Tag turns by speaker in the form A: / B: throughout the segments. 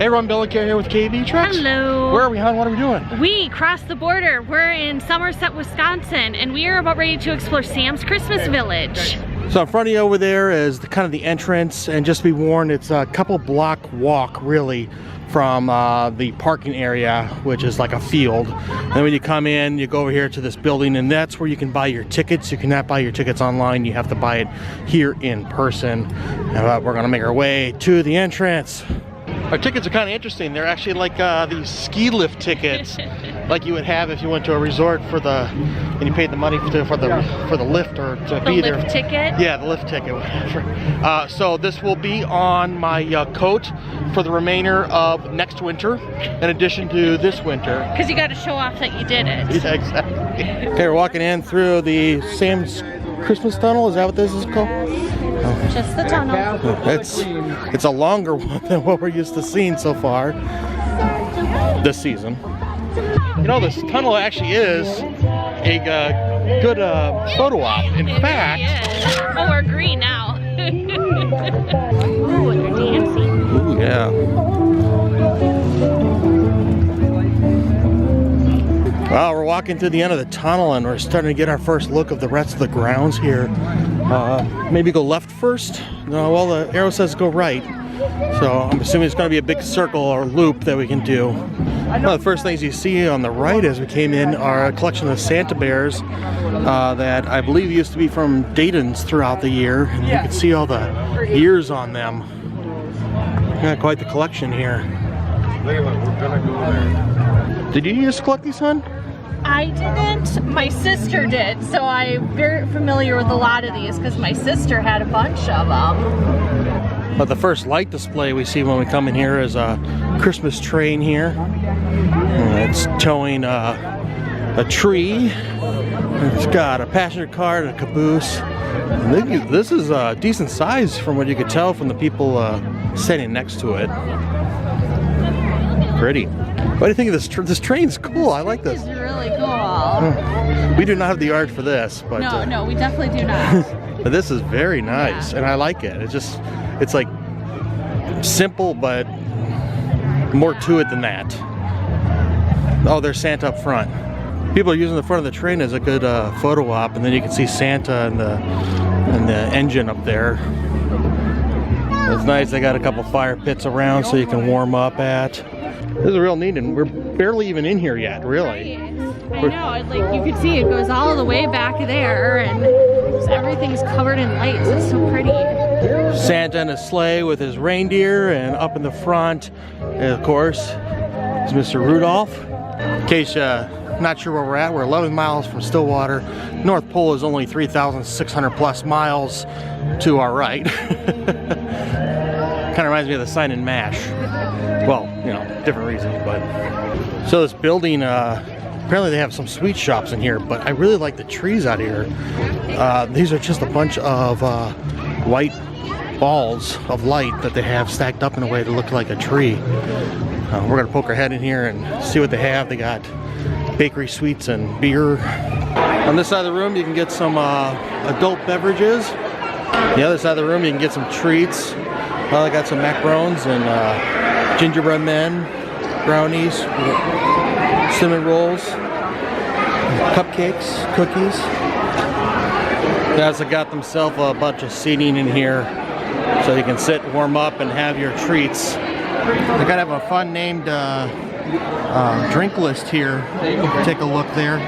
A: Hey, Ron Billick here with KV Trucks.
B: Hello.
A: Where are we, hon? What are we doing?
B: We crossed the border. We're in Somerset, Wisconsin, and we are about ready to explore Sam's Christmas Village.
A: So in front of you over there is kind of the entrance, and just be warned, it's a couple block walk really from the parking area, which is like a field. And when you come in, you go over here to this building, and that's where you can buy your tickets. You cannot buy your tickets online. You have to buy it here in person. And we're gonna make our way to the entrance. Our tickets are kind of interesting. They're actually like these ski lift tickets, like you would have if you went to a resort for the, and you paid the money for the lift or to be there.
B: The lift ticket?
A: Yeah, the lift ticket. So this will be on my coat for the remainder of next winter, in addition to this winter.
B: Because you got to show off that you did it.
A: Yeah, exactly. Okay, we're walking in through the Sam's Christmas tunnel. Is that what this is called?
B: Just the tunnel.
A: It's a longer one than what we're used to seeing so far this season. You know, this tunnel actually is a good photo op. In fact,
B: oh, we're green now. Ooh, and they're dancing.
A: Ooh, yeah. Well, we're walking through the end of the tunnel, and we're starting to get our first look of the rest of the grounds here. Maybe go left first? No, well, the arrow says go right. So I'm assuming it's going to be a big circle or loop that we can do. One of the first things you see on the right as we came in are a collection of Santa bears that I believe used to be from Dayton's throughout the year. And you can see all the years on them. Yeah, quite the collection here. Did you used to collect these, hon?
B: I didn't. My sister did, so I'm very familiar with a lot of these because my sister had a bunch of them.
A: But the first light display we see when we come in here is a Christmas train here. It's towing a tree. It's got a passenger car and a caboose. And this is a decent size from what you could tell from the people sitting next to it. Pretty. What do you think of this? This train's cool. I like this.
B: It's really cool.
A: We do not have the art for this, but
B: no, we definitely do not.
A: but this is very nice, and I like it. It's like simple, but more to it than that. Oh, there's Santa up front. People are using the front of the train as a good photo op, and then you can see Santa and the engine up there. It's nice. They got a couple fire pits around so you can warm up at. This is real neat, and we're barely even in here yet, really.
B: I know, like you can see it goes all the way back there, and everything's covered in lights. It's so pretty.
A: Santa in a sleigh with his reindeer, and up in the front, of course, is Mr. Rudolph. In case you're not sure where we're at, we're 11 miles from Stillwater. North Pole is only 3,600 plus miles to our right. Kind of reminds me of the sign in MASH. Well, you know, different reasons, but. So this building, apparently they have some sweet shops in here, but I really like the trees out here. These are just a bunch of white balls of light that they have stacked up in a way to look like a tree. We're gonna poke our head in here and see what they have. They got bakery sweets and beer. On this side of the room, you can get some adult beverages. The other side of the room, you can get some treats. Well, I got some macarons and gingerbread men, brownies, cinnamon rolls, cupcakes, cookies. Guys have got themselves a bunch of seating in here so you can sit, warm up, and have your treats. They gotta have a fun named drink list here. Take a look there.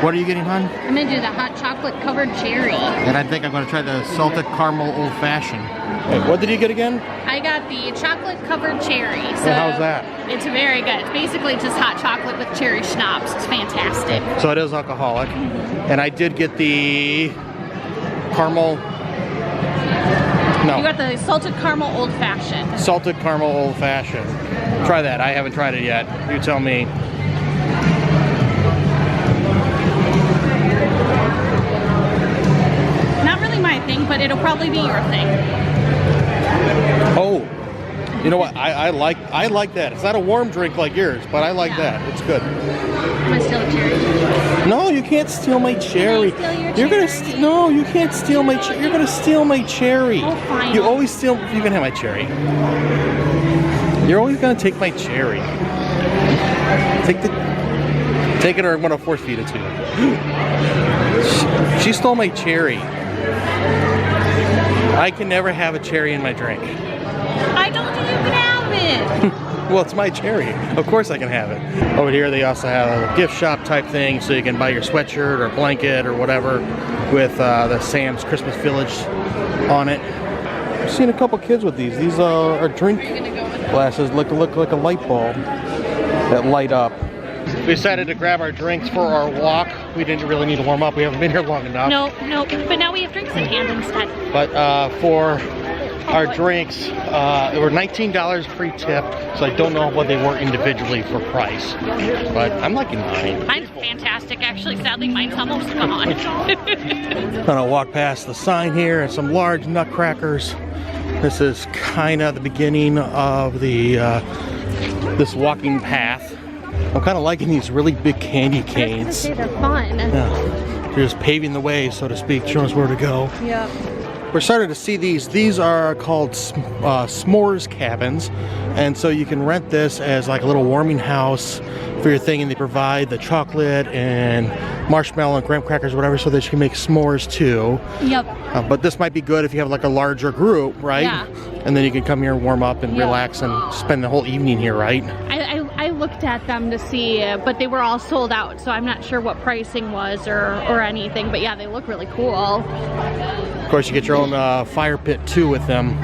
A: What are you getting, hon?
B: I'm gonna do the hot chocolate covered cherry.
A: And I think I'm gonna try the salted caramel old fashioned. Wait, what did you get again?
B: I got the chocolate covered cherry. So
A: how's that?
B: It's very good. It's basically just hot chocolate with cherry schnapps. It's fantastic.
A: So it is alcoholic. And I did get the caramel. No.
B: You got the salted caramel old fashioned.
A: Salted caramel old fashioned. Try that. I haven't tried it yet. You tell me.
B: Not really my thing, but it'll probably be your thing.
A: Oh, you know what? I like that. It's not a warm drink like yours, but I like that. It's good.
B: I'm gonna steal a cherry.
A: No, you can't steal my cherry.
B: Can I steal your
A: You're gonna
B: cherry?
A: no, you can't steal my cherry. You're gonna steal my cherry.
B: Oh, fine.
A: You always steal. You can have my cherry. You're always gonna take my cherry. Take it, or I'm gonna force feed it to you. She stole my cherry. I can never have a cherry in my drink.
B: I don't think you can have it.
A: Well, it's my cherry. Of course I can have it. Over here they also have a gift shop type thing, so you can buy your sweatshirt or blanket or whatever with the Sam's Christmas Village on it. I've seen a couple kids with these. These are drink glasses, look like a light bulb that light up. We decided to grab our drinks for our walk. We didn't really need to warm up. We haven't been here long enough.
B: No, but now we have drinks in hand instead.
A: But for our drinks, they were $19 pre-tip, so I don't know what they were individually for price. But I'm liking mine.
B: Mine's fantastic, actually. Sadly, mine's almost gone.
A: Gonna walk past the sign here and some large nutcrackers. This is kind of the beginning of the this walking path. I'm kind of liking these really big candy canes.
B: I was gonna say, they're fun.
A: Yeah, they're just paving the way, so to speak, showing us where to go.
B: Yeah.
A: We're starting to see these. These are called s'mores cabins, and so you can rent this as like a little warming house for your thing, and they provide the chocolate and marshmallow and graham crackers, whatever, so that you can make s'mores too.
B: Yep.
A: But this might be good if you have like a larger group, right?
B: Yeah.
A: And then you can come here and warm up and relax and spend the whole evening here, right?
B: I looked at them to see, but they were all sold out, so I'm not sure what pricing was or anything, but yeah, they look really cool.
A: Of course, you get your own fire pit too with them.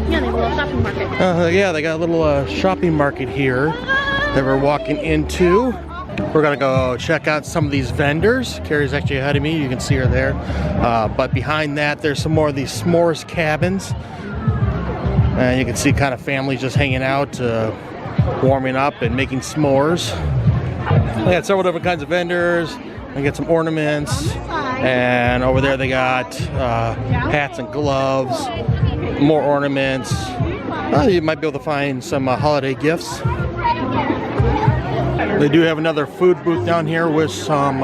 B: Yeah, they have a little shopping market.
A: Yeah, they got a little shopping market here that we're walking into. We're gonna go check out some of these vendors. Carrie's actually ahead of me, you can see her there. But behind that, there's some more of these s'mores cabins. And you can see kind of families just hanging out, warming up and making s'mores. They got several different kinds of vendors. They got some ornaments. And over there they got hats and gloves, more ornaments. You might be able to find some holiday gifts. They do have another food booth down here with some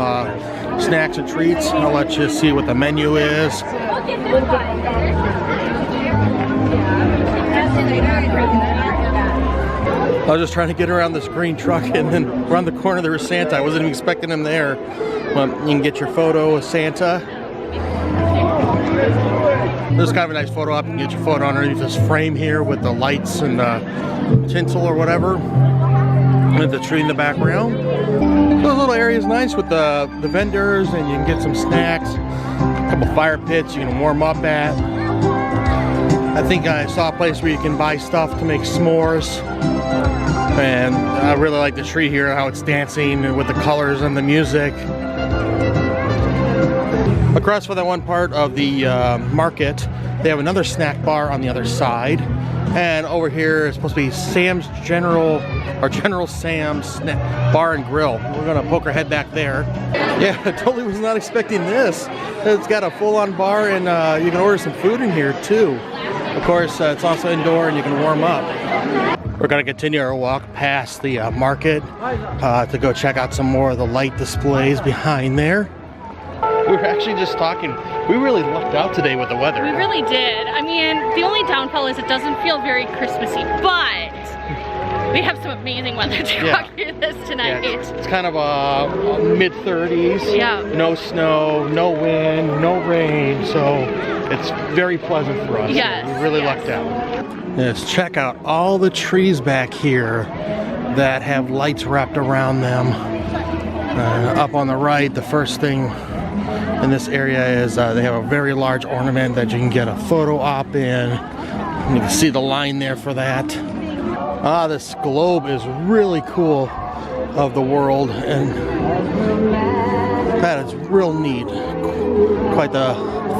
A: snacks and treats. I'll let you see what the menu is. I was just trying to get around this green truck, and then around the corner there was Santa. I wasn't even expecting him there. But you can get your photo with Santa. This is kind of a nice photo op. You can get your photo underneath this frame here with the lights and tinsel or whatever. With the tree in the background. Those little areas nice with the vendors, and you can get some snacks, a couple fire pits you can warm up at. I think I saw a place where you can buy stuff to make s'mores. And I really like the tree here, how it's dancing with the colors and the music. Across from that one part of the market, they have another snack bar on the other side. And over here is supposed to be Sam's General Sam's Bar and Grill. We're gonna poke our head back there. Yeah, I totally was not expecting this. It's got a full-on bar, and you can order some food in here too. Of course, it's also indoor and you can warm up. We're gonna continue our walk past the market to go check out some more of the light displays behind there. We were actually just talking. We really lucked out today with the weather.
B: We really did. I mean, the only downfall is it doesn't feel very Christmassy, but we have some amazing weather to walk through this tonight.
A: Yeah, it's kind of mid-30s.
B: Yeah.
A: No snow, no wind, no rain, so it's very pleasant for us.
B: Yes.
A: We really lucked out. Let's check out all the trees back here that have lights wrapped around them. Up on the right, the first thing in this area is they have a very large ornament that you can get a photo op in. You can see the line there for that. This globe is really cool of the world, and that is real neat. Quite the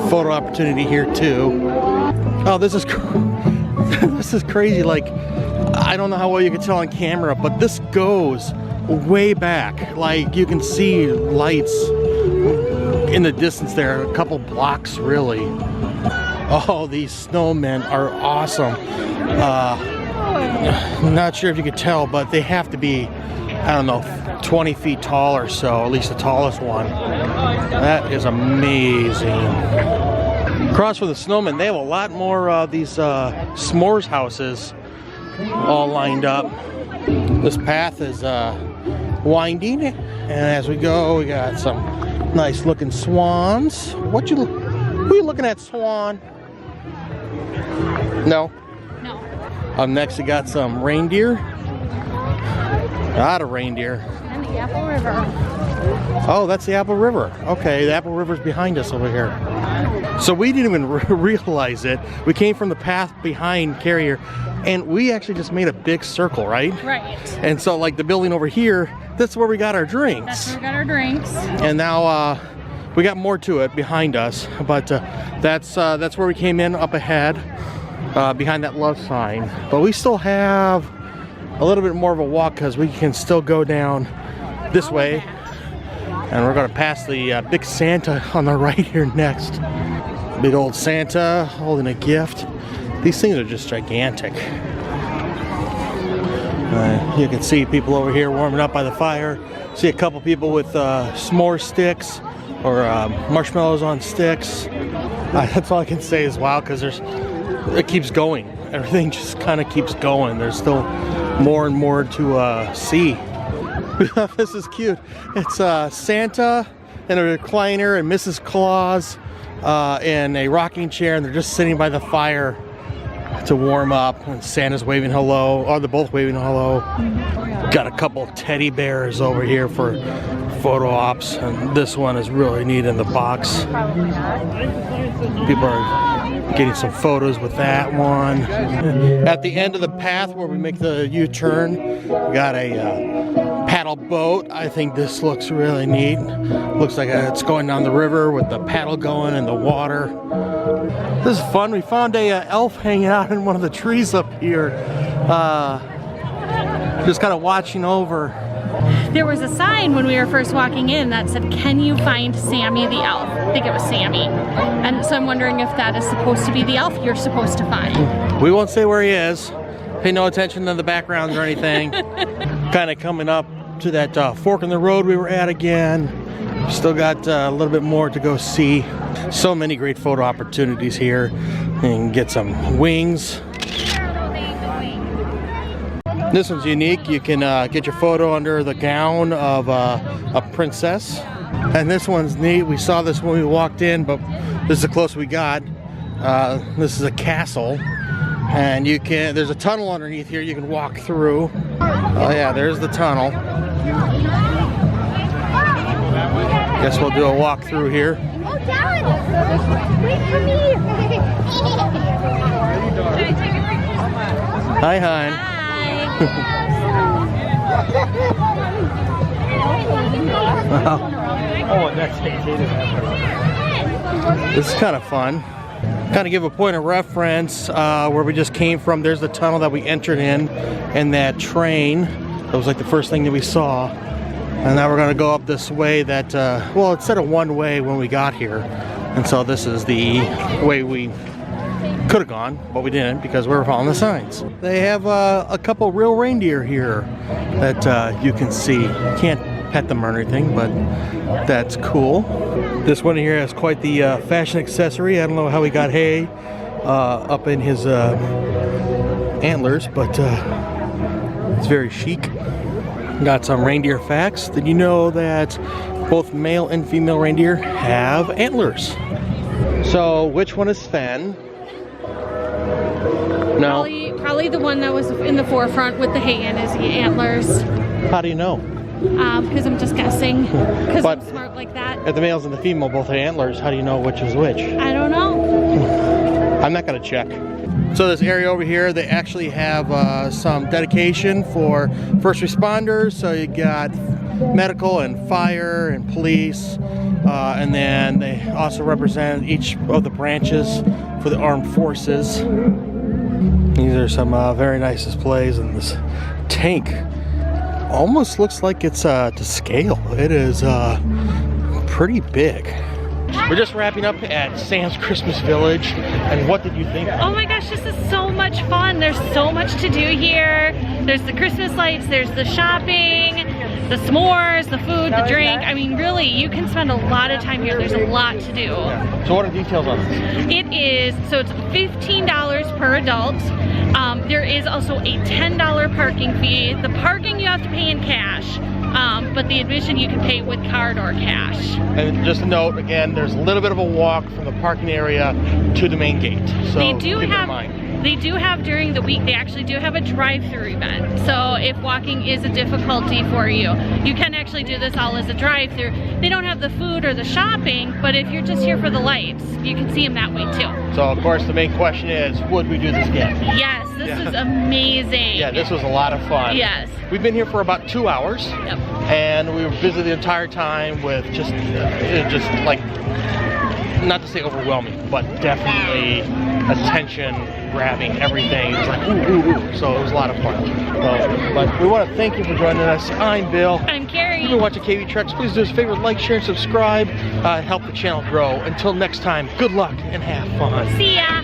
A: photo opportunity here too. Oh, this is this is crazy. Like, I don't know how well you can tell on camera, but this goes way back. Like, you can see lights in the distance there, a couple blocks really. Oh, these snowmen are awesome. I'm not sure if you could tell, but they have to be, I don't know, 20 feet tall or so, at least the tallest one. That is amazing. Across from the snowmen, they have a lot more of these s'mores houses all lined up. This path is winding, and as we go, we got some nice looking swans. Who are you looking at, swan? No?
B: No.
A: Up next, we got some reindeer. A lot of reindeer.
B: And the Apple River.
A: Oh, that's the Apple River. Okay, the Apple River's behind us over here. So we didn't even realize it. We came from the path behind Carrier, and we actually just made a big circle, right?
B: Right.
A: And so, like the building over here, that's where we got our drinks.
B: That's where we got our drinks.
A: And now we got more to it behind us, but that's where we came in up ahead, behind that love sign. But we still have a little bit more of a walk because we can still go down this way. And we're going to pass the big Santa on the right here next. Big old Santa holding a gift. These things are just gigantic. You can see people over here warming up by the fire. See a couple people with s'more sticks or marshmallows on sticks. That's all I can say is wow, because it keeps going. Everything just kind of keeps going. There's still more and more to see. This is cute. It's Santa in a recliner and Mrs. Claus in a rocking chair, and they're just sitting by the fire to warm up. And Santa's waving hello, or they're both waving hello. Got a couple teddy bears over here for photo ops, and this one is really neat in the box. People are getting some photos with that one. At the end of the path where we make the U-turn, we got a paddle boat. I think this looks really neat. Looks like it's going down the river with the paddle going in the water. This is fun. We found a elf hanging out in one of the trees up here. Just kind of watching over.
B: There was a sign when we were first walking in that said, "Can you find Sammy the Elf?" I think it was Sammy. And so I'm wondering if that is supposed to be the elf you're supposed to find.
A: We won't say where he is. Pay no attention to the backgrounds or anything. Kind of coming up to that fork in the road we were at again. Still got a little bit more to go see. So many great photo opportunities here. You can get some wings. This one's unique. You can get your photo under the gown of a princess. And this one's neat. We saw this when we walked in, but this is the closest we got. This is a castle. And there's a tunnel underneath here you can walk through. Oh yeah, there's the tunnel. Guess we'll do a walk through here.
C: Oh, Dad! Wait for me!
A: Hi, hon.
D: Oh, that's
A: This is kind of fun. Kind of give a point of reference where we just came from. There's the tunnel that we entered in, and that train. That was like the first thing that we saw. And now we're going to go up this way that, well, it said a one way when we got here. And so this is the way we could have gone, but we didn't because we were following the signs. They have a couple real reindeer here that you can see. You can't pet them or anything, but that's cool. This one here has quite the fashion accessory. I don't know how he got hay up in his antlers, but it's very chic. Got some reindeer facts. Did you know that both male and female reindeer have antlers? So which one is Sven? No.
B: Probably the one that was in the forefront with the hay in his antlers.
A: How do you know?
B: Because I'm just guessing. Because I'm
A: But-
B: smart like that.
A: If the males and the female both have antlers, how do you know which is which?
B: I don't know.
A: I'm not going to check. So this area over here, they actually have some dedication for first responders. So you got medical and fire and police. And then they also represent each of the branches for the armed forces. These are some very nice displays, and this tank almost looks like it's to scale. It is pretty big. We're just wrapping up at Sam's Christmas Village, and what did you think?
B: Oh my gosh, this is so much fun. There's so much to do here. There's the Christmas lights, there's the shopping, the s'mores, the food, the drink. I mean, really, you can spend a lot of time here. There's a lot to do.
A: So what are details on this?
B: It is, so it's $15 per adult. there is also a $10 parking fee. The parking you have to pay in cash, but the admission you can pay with card or cash.
A: And just a note, again, there's a little bit of a walk from the parking area to the main gate. So
B: They do
A: keep that in
B: have
A: mind.
B: They do have during the week, they actually do have a drive-through event. So if walking is a difficulty for you, you can actually do this all as a drive-through. They don't have the food or the shopping, but if you're just here for the lights, you can see them that way too.
A: So of course the main question is, would we do this again?
B: Yes, this is amazing.
A: Yeah, this was a lot of fun.
B: Yes.
A: We've been here for about 2 hours.
B: Yep.
A: And we were busy the entire time with just like, not to say overwhelming, but definitely attention grabbing everything. It was like, ooh, ooh, ooh. So it was a lot of fun. But we want to thank you for joining us. I'm Bill.
B: I'm Carrie.
A: If you've been watching KV Treks, please do us a favor, like, share, and subscribe. Help the channel grow. Until next time, good luck and have fun.
B: See ya.